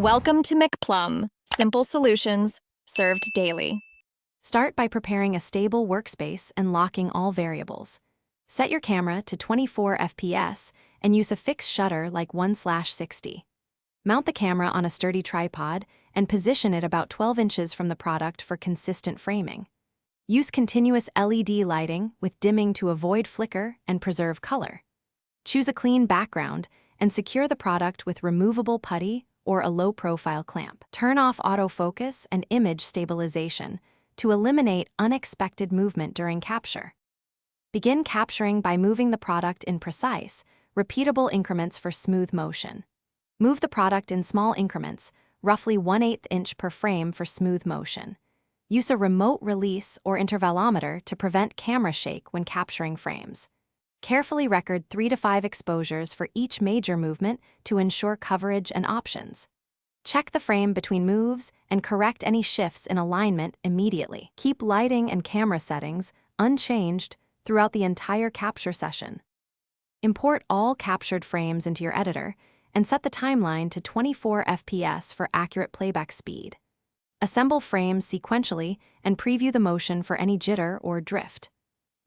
Welcome to McPlum, simple solutions served daily. Start by preparing a stable workspace and locking all variables. Set your camera to 24 FPS and use a fixed shutter like 1/60. Mount the camera on a sturdy tripod and position it about 12 inches from the product for consistent framing. Use continuous LED lighting with dimming to avoid flicker and preserve color. Choose a clean background and secure the product with removable putty or a low-profile clamp. Turn off autofocus and image stabilization to eliminate unexpected movement during capture. Begin capturing by moving the product in precise, repeatable increments for smooth motion. Move the product in small increments, roughly 1/8 inch per frame for smooth motion. Use a remote release or intervalometer to prevent camera shake when capturing frames. Carefully record 3 to 5 exposures for each major movement to ensure coverage and options. Check the frame between moves and correct any shifts in alignment immediately. Keep lighting and camera settings unchanged throughout the entire capture session. Import all captured frames into your editor and set the timeline to 24 FPS for accurate playback speed. Assemble frames sequentially and preview the motion for any jitter or drift.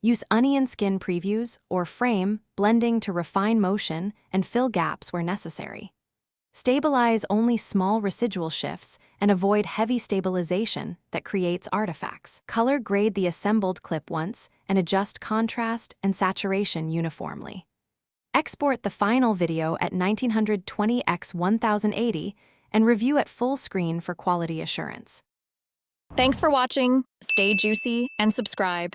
Use onion skin previews or frame blending to refine motion and fill gaps where necessary. Stabilize only small residual shifts and avoid heavy stabilization that creates artifacts. Color grade the assembled clip once and adjust contrast and saturation uniformly. Export the final video at 1920x1080 and review at full screen for quality assurance. Thanks for watching. Stay juicy and subscribe.